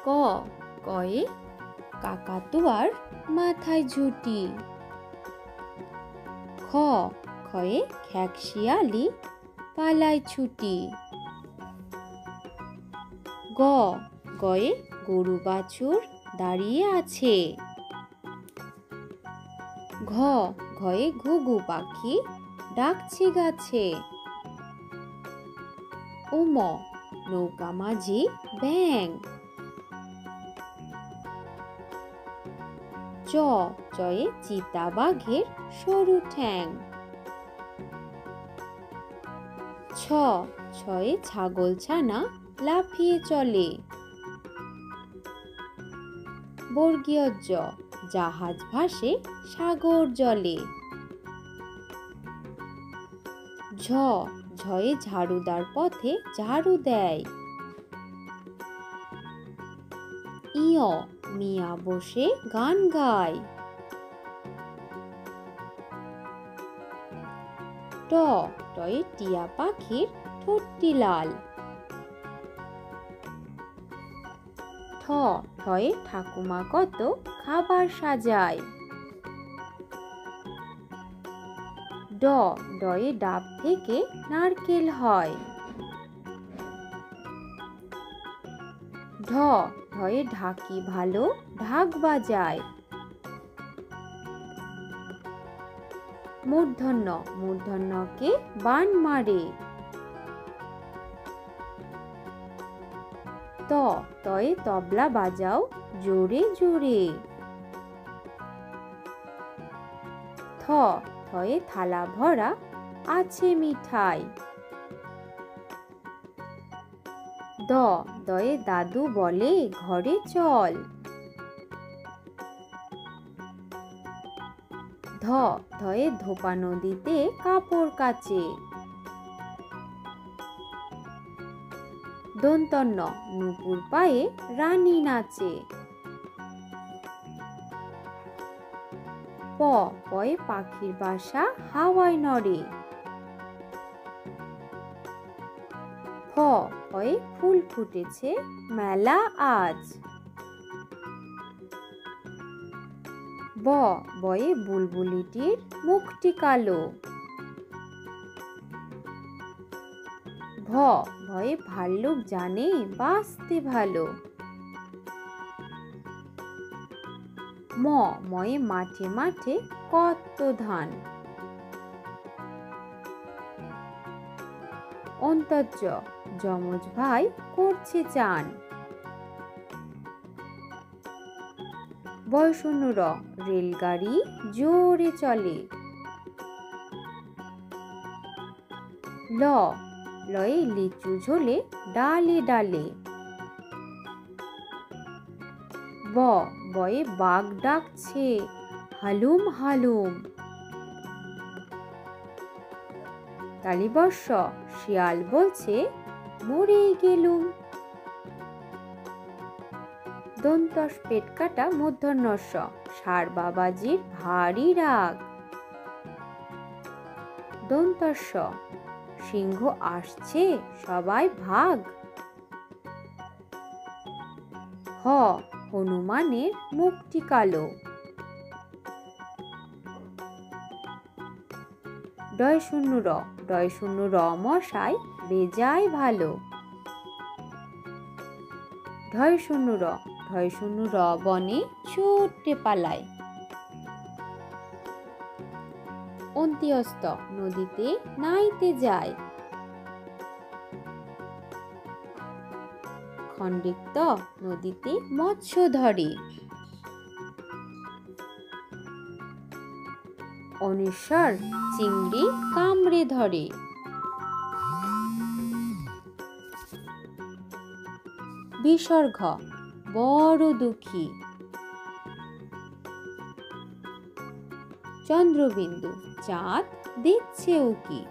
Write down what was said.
ক কয়ে কাকাতুয়ার মাথায় ঝুঁটি। খ খয়ে খ্যাকশিয়ালি পালায় ছুটি। গ গয়ে গরু বাছুর দাঁড়িয়ে আছে। ঘ ঘয়ে ঘুঘু পাখি ডাকছে গাছে। ম নৌকা মাঝি ব্যাঙ। চ চয়ে চিতাবাঘের সরু ঠ্যাং। ছ ছয়ে ছাগলছানা লাফিয়ে চলে। বর্গীয় জ জাহাজ ভাসে সাগর জলে। ঝ ঝয়ে ঝাড়ুদার পথে ঝাড়ু দেয়। ইয় মিয়া বসে গান গায়। ট টয়ে টিয়া পাখির ঠোঁটটি লাল। ঠ ঠয়ে ঠাকুমা কত খাবার সাজায়। ড ডয়ে ডাব থেকে নারকেল হয়। ঢ ঢয়ে ঢাকি ভালো ঢাক বাজায়। মূর্ধন্য মূর্ধন্যকে বান মারে। ত তয়ে তবলা বাজাও জোরে জোরে। থ থয়ে থালা ভরা আছে মিঠাই। দ দয়ে দাদু বলে ঘরে চল। ধ ধয়ে ধোপা নদীতে কাপড় কাচে। দন্তন্য নুপুর পায়ে রানী নাচে। প পয়ে পাখির বাসা হাওয়ায় নড়ে। ফ ফয়ে ফুল ফুটেছে মেলা আজ। ব বয়ে বুলবুলিটির মুখটি কালো। ভ ভয়ে ভাল্লুক জানে বাঁচতে ভালো। ম ময়ে মাঠে মাঠে কত ধান। অন্তর্য যমজ ভাই করছে চান। বয়শূন্য র রেলগাড়ি জোরে চলে। ল লয়ে লিচু ঝোলে ডালে ডালে। ব বয়ে বাঘ ডাকছে হালুম হালুম। তালিবর্ষ শিয়াল বলছে মরে গেলুম। দন্তস পেট কাটা মূর্ধন্যস্ব ষাঁড় বাবাজির ভারী রাগ। দন্তস্ব সিংহ আসছে সবাই ভাগ। হ হনুমানের মুখটি কালো। ডয়শূন্য র ডয়শূন্য র মশাই বেজায় ভালো। ঢয়শূন্য র ঢয়শূন্য র বনে ছুটে পালায়। অন্ত্যস্ত নদীতে নাইতে যায়। খণ্ডিক্ত নদীতে মৎস্য ধরে। অনিশ্বর চিংড়ি কামড়ে ধরে। বিসর্গ বড় দুঃখী। চন্দ্রবিন্দু চাঁদ দিচ্ছে উকি।